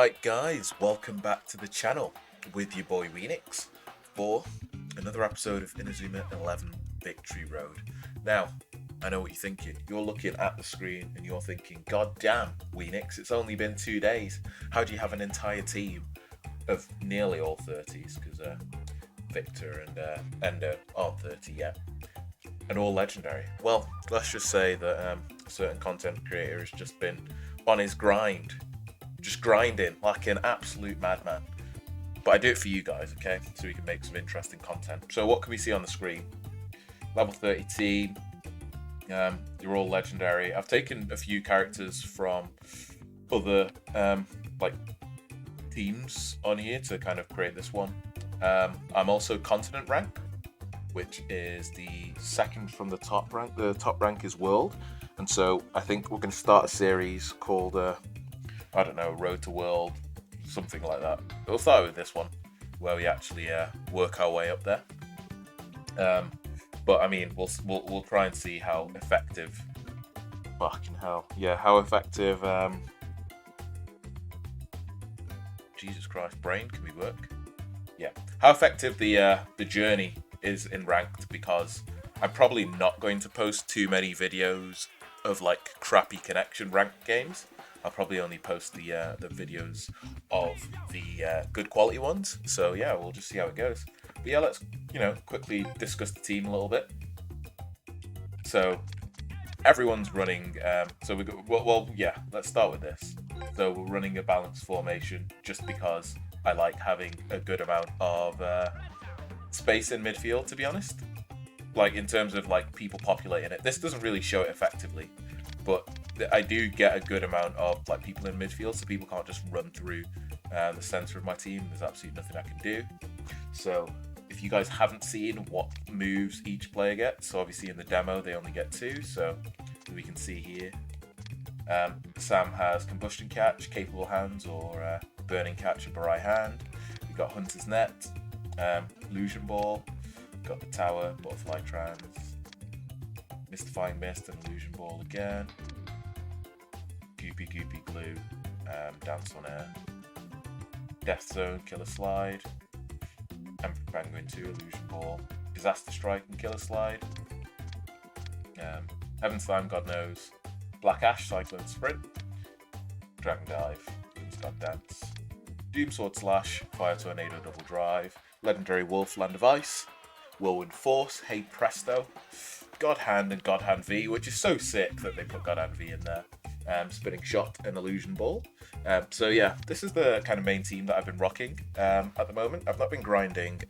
Alright guys, welcome back to the channel with your boy Weenix for another episode of Inazuma 11 Victory Road. Now, I know what you're thinking. You're looking at the screen and you're thinking, God damn, Weenix, it's only been 2 days. How do you have an entire team of nearly all 30s? Because Victor and Endo aren't 30 yet. And all legendary. Well, let's just say that a certain content creator has just been on his grind. Just grinding like an absolute madman. But I do it for you guys, okay? So we can make some interesting content. So what can we see on the screen? Level 30 team. You're all legendary. I've taken a few characters from other like teams on here to kind of create this one. I'm also continent rank, which is the second from the top rank. The top rank is world. And so I think we're going to start a series called I don't know, Road to World, something like that. We'll start with this one, where we actually work our way up there. But I mean, we'll try and see how effective. Fucking hell, yeah, how effective. Jesus Christ, brain, can we work? Yeah, how effective the journey is in ranked, because I'm probably not going to post too many videos of like crappy connection ranked games. I'll probably only post the videos of the good quality ones. So yeah, we'll just see how it goes. But yeah, let's quickly discuss the team a little bit. So everyone's running. So we go. Well, yeah. Let's start with this. So we're running a balanced formation just because I like having a good amount of space in midfield. To be honest, like in terms of like people populating it, this doesn't really show it effectively, but I do get a good amount of like people in midfield, so people can't just run through the center of my team. There's absolutely nothing I can do. So if you guys haven't seen what moves each player gets, so obviously in the demo they only get 2. So we can see here, Sam has Combustion Catch, Capable Hands, or Burning Catch and Barai Hand. We've got Hunter's Net, Illusion Ball, got the Tower, Butterfly Trance, Mystifying Mist and Illusion Ball again. Goopy Glue, Dance on Air, Death Zone, Killer Slide, Emperor Penguin 2, Illusion Ball, Disaster Strike and Killer Slide, Heaven Slime, God Knows, Black Ash, Cyclone Sprint, Dragon Dive, Doom's God Dance, Doom Sword Slash, Fire Tornado Double Drive, Legendary Wolf, Land of Ice, Whirlwind Force, Hey Presto, God Hand and God Hand V, which is so sick that they put God Hand V in there. Spinning Shot and Illusion Ball. So yeah, this is the kind of main team that I've been rocking at the moment. I've not been grinding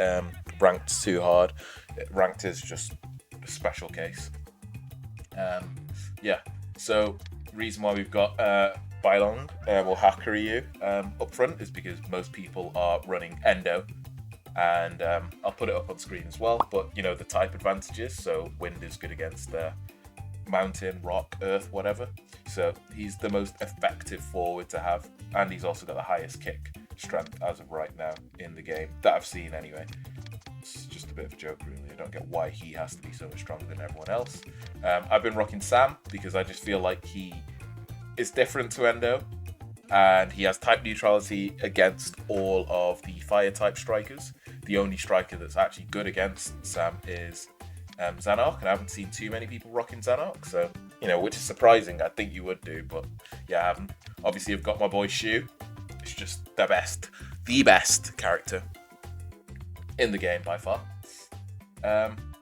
ranked too hard. Ranked is just a special case. Yeah, so reason why we've got Bylong or Hakuryu up front is because most people are running Endo. And I'll put it up on screen as well, but the type advantages, so wind is good against mountain, rock, earth, whatever. So he's the most effective forward to have, and he's also got the highest kick strength as of right now in the game that I've seen anyway. It's just a bit of a joke really. I don't get why he has to be so much stronger than everyone else. I've been rocking Sam because I just feel like he is different to Endo, and he has type neutrality against all of the fire type strikers. The only striker that's actually good against Sam is Zanark, and I haven't seen too many people rocking Zanark, so which is surprising. I think you would do, but yeah, I haven't. Obviously I've got my boy Shu. It's just the best character in the game by far.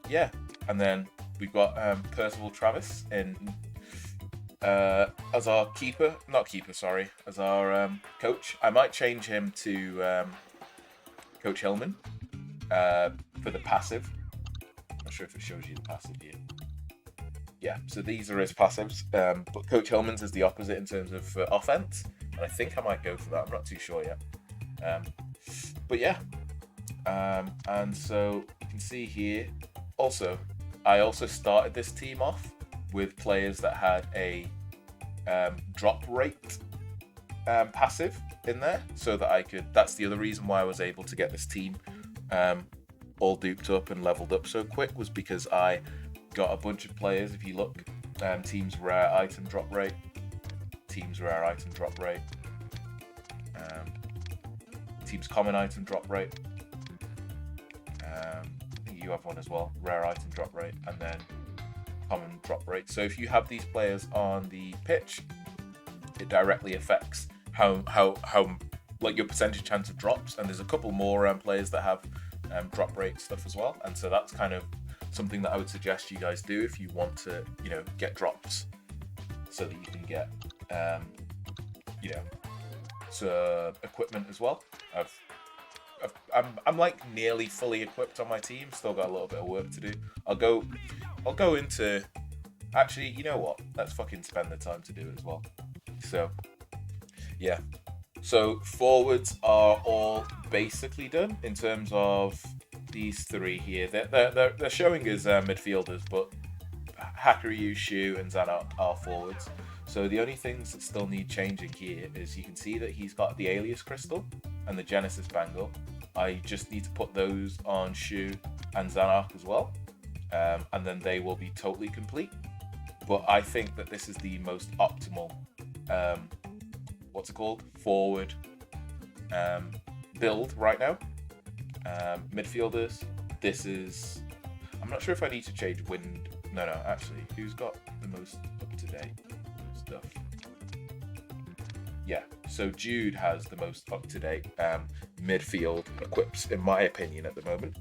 Yeah, and then we've got Percival Travis in as our as our coach. I might change him to Coach Hillman for the passive. Not sure if it shows you the passive here. Yeah, so these are his passives, but Coach Hillman's is the opposite in terms of offense, and I think I might go for that. I'm not too sure yet. But yeah, and so you can see here. Also, I also started this team off with players that had a drop rate passive in there, so that I could. That's the other reason why I was able to get this team all duped up and leveled up so quick, was because I got a bunch of players. If you look, teams rare item drop rate, team's common item drop rate. I think you have one as well, rare item drop rate, and then common drop rate. So if you have these players on the pitch, it directly affects how like your percentage chance of drops. And there's a couple more players that have drop rate stuff as well, and so that's kind of something that I would suggest you guys do if you want to, you know, get drops, so that you can get you know, equipment as well. I'm like nearly fully equipped on my team. Still got a little bit of work to do. I'll go into, actually, you know what? Let's fucking spend the time to do it as well. So yeah. So forwards are all basically done in terms of these three here. They're showing as midfielders, but Hakuryu, Shu, and Zana are forwards. So the only things that still need changing here is you can see that he's got the Alias Crystal and the Genesis Bangle. I just need to put those on Shu and Zanak as well, and then they will be totally complete. But I think that this is the most optimal, what's it called? Forward build right now. Midfielders, this is, I'm not sure if I need to change wind. No, actually, who's got the most up-to-date stuff? Yeah, so Jude has the most up-to-date midfield equips, in my opinion, at the moment.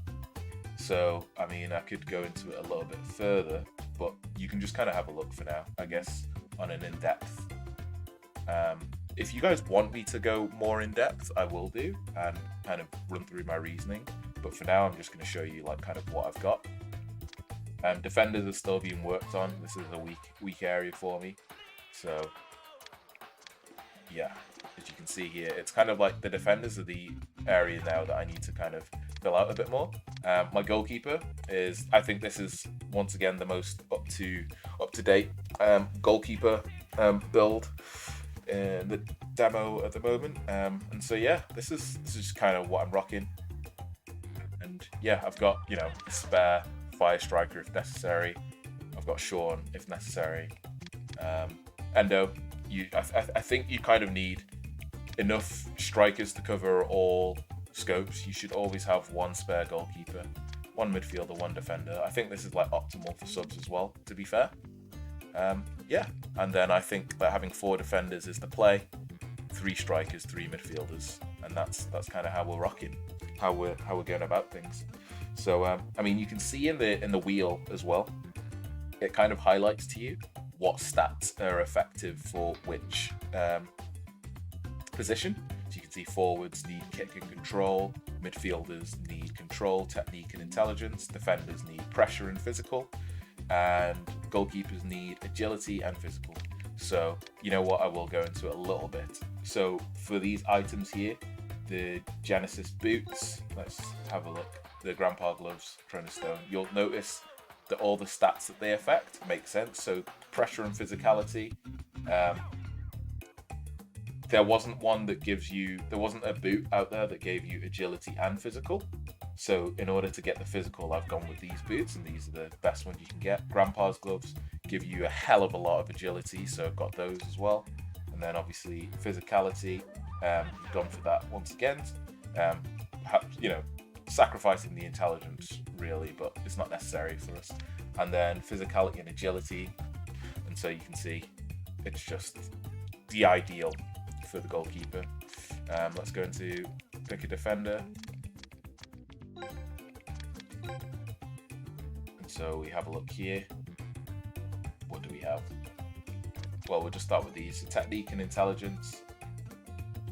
So, I mean, I could go into it a little bit further, but you can just kind of have a look for now, I guess, on an in-depth. If you guys want me to go more in-depth, I will do, and kind of run through my reasoning. But for now, I'm just going to show you like kind of what I've got. Defenders are still being worked on. This is a weak area for me. So yeah, as you can see here, it's kind of like the defenders are the area now that I need to kind of fill out a bit more. My goalkeeper is, I think this is once again the most up to date goalkeeper build in the demo at the moment. And so yeah, this is just kind of what I'm rocking. And yeah, I've got, you know, a spare fire striker if necessary. I've got Sean if necessary. Endo, I think you kind of need enough strikers to cover all scopes. You should always have one spare goalkeeper, one midfielder, one defender. I think this is like optimal for subs as well, to be fair. Yeah, and then I think that having 4 defenders is the play, 3 strikers, 3 midfielders, and that's kind of how we're rocking, how we're going about things. So I mean, you can see in the wheel as well, it kind of highlights to you what stats are effective for which position. So you can see forwards need kick and control, midfielders need control, technique and intelligence, defenders need pressure and physical, and goalkeepers need agility and physical. So you know what, I will go into it a little bit. So for these items here, the Genesis boots, let's have a look. The Grandpa gloves, Chrono Stone, you'll notice that all the stats that they affect make sense. So pressure and physicality, there wasn't a boot out there that gave you agility and physical. So in order to get the physical, I've gone with these boots, and these are the best ones you can get. Grandpa's gloves give you a hell of a lot of agility, so I've got those as well. And then obviously physicality, gone for that once again. Perhaps, you know, sacrificing the intelligence really, but it's not necessary for us. And then physicality and agility, and so you can see it's just the ideal for the goalkeeper. Let's go into pick a defender. And so we have a look here. What do we have? Well, we'll just start with these. So technique and intelligence.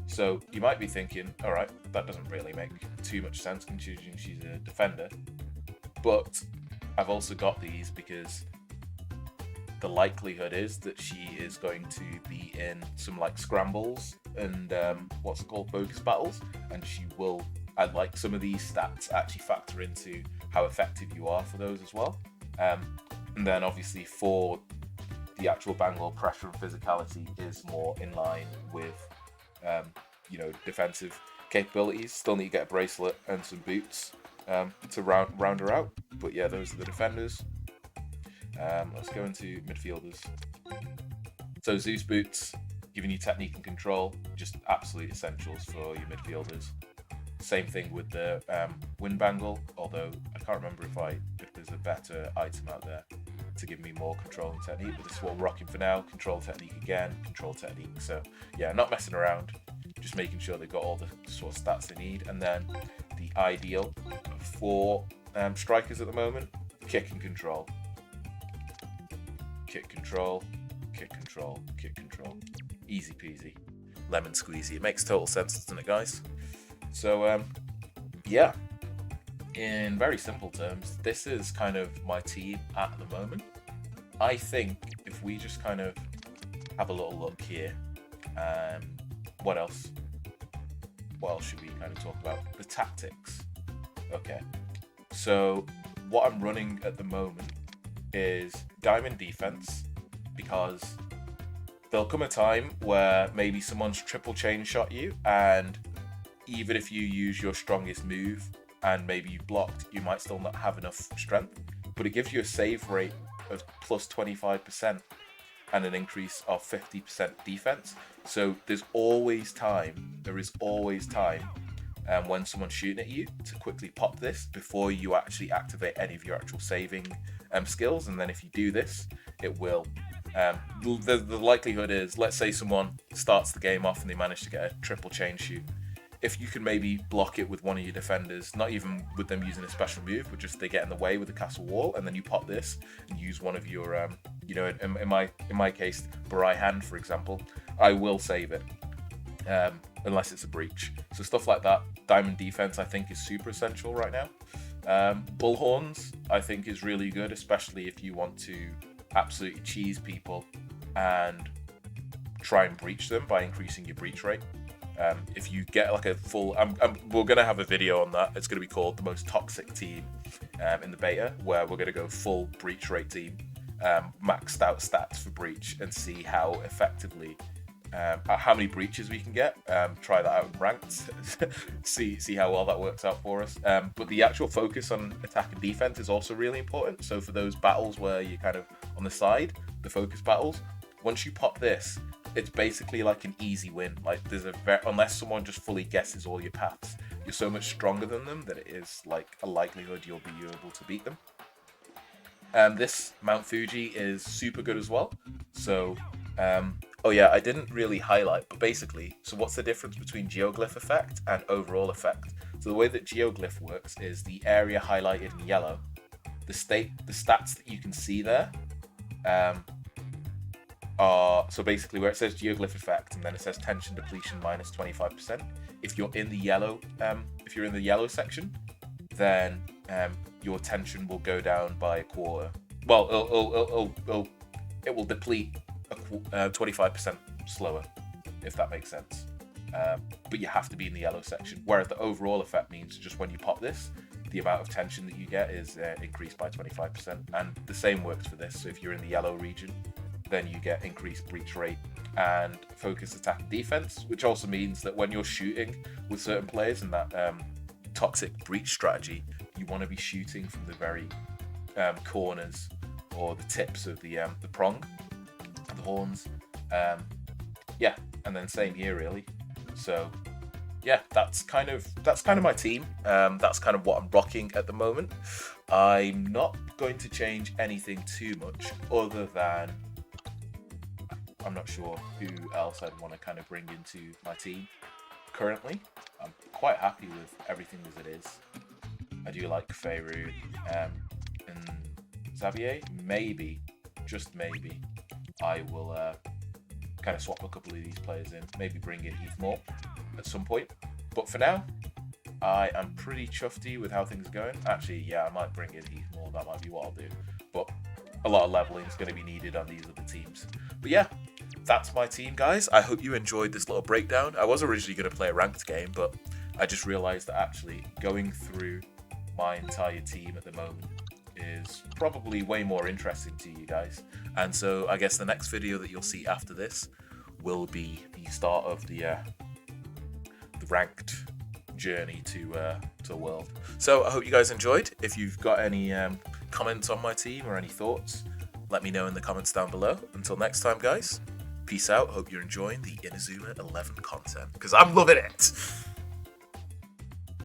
So you might be thinking, all right, that doesn't really make too much sense considering she's a defender. But I've also got these because the likelihood is that she is going to be in some like scrambles and what's it called, focus battles, and she will, I'd like some of these stats actually factor into how effective you are for those as well. And then obviously for the actual Bangle, pressure and physicality is more in line with you know, defensive capabilities. Still need to get a bracelet and some boots to round her out. But yeah, those are the defenders. Let's go into midfielders. So Zeus boots, giving you technique and control, just absolute essentials for your midfielders. Same thing with the wind bangle, although I can't remember if there's a better item out there to give me more control and technique, but this is what we're rocking for now. Control technique again, control technique. So yeah, not messing around, just making sure they've got all the sort of stats they need. And then the ideal for strikers at the moment, kick and control. Kick control, kick control, kick control. Easy peasy, lemon squeezy. It makes total sense, doesn't it, guys? So yeah, in very simple terms, this is kind of my team at the moment. I think if we just kind of have a little look here, what else should we kind of talk about? The tactics. Okay, so what I'm running at the moment is diamond defense, because there'll come a time where maybe someone's triple chain shot you, and even if you use your strongest move and maybe you blocked, you might still not have enough strength, but it gives you a save rate of plus 25% and an increase of 50% defense. So there is always time when someone's shooting at you to quickly pop this before you actually activate any of your actual saving skills. And then if you do this, it will the likelihood is, let's say someone starts the game off and they manage to get a triple chain shoot. If you can maybe block it with one of your defenders, not even with them using a special move, but just they get in the way with the castle wall, and then you pop this and use one of your, in my case, Barai hand, for example, I will save it, unless it's a breach. So stuff like that, diamond defense, I think is super essential right now. Bullhorns, I think is really good, especially if you want to absolutely cheese people and try and breach them by increasing your breach rate. If you get like a full, we're going to have a video on that. It's going to be called the most toxic team in the beta, where we're going to go full breach rate team, maxed out stats for breach, and see how effectively, how many breaches we can get. Try that out in ranked, see how well that works out for us. But the actual focus on attack and defense is also really important. So for those battles where you're kind of on the side, the focus battles, once you pop this, it's basically like an easy win. Like there's unless someone just fully guesses all your paths, you're so much stronger than them that it is like a likelihood you'll be able to beat them. This Mount Fuji is super good as well. So, oh yeah, I didn't really highlight, but basically, so what's the difference between geoglyph effect and overall effect? So the way that geoglyph works is the area highlighted in yellow, the stats that you can see there, so basically where it says geoglyph effect and then it says tension depletion minus 25%. If you're in the yellow, section, then your tension will go down by a quarter. Well, it will deplete 25% slower, if that makes sense. But you have to be in the yellow section. Whereas the overall effect means just when you pop this, the amount of tension that you get is increased by 25%. And the same works for this. So if you're in the yellow region, then you get increased breach rate and focus attack and defense, which also means that when you're shooting with certain players in that toxic breach strategy, you want to be shooting from the very corners or the tips of the prong, the horns. Yeah, and then same here really. So yeah, that's kind of my team. That's kind of what I'm rocking at the moment. I'm not going to change anything too much, other than I'm not sure who else I'd want to kind of bring into my team currently. I'm quite happy with everything as it is. I do like Faerun and Xavier. Maybe, just maybe, I will kind of swap a couple of these players in. Maybe bring in Heath Moore at some point. But for now, I am pretty chuffed with how things are going. Actually, yeah, I might bring in Heath Moore. That might be what I'll do. But a lot of leveling is going to be needed on these other teams. But yeah, that's my team, guys. I hope you enjoyed this little breakdown. I was originally going to play a ranked game, but I just realised that actually going through my entire team at the moment is probably way more interesting to you guys. And so I guess the next video that you'll see after this will be the start of the ranked journey to world. So I hope you guys enjoyed. If you've got any comments on my team or any thoughts, let me know in the comments down below. Until next time, guys, peace out. Hope you're enjoying the Inazuma 11 content, because I'm loving it.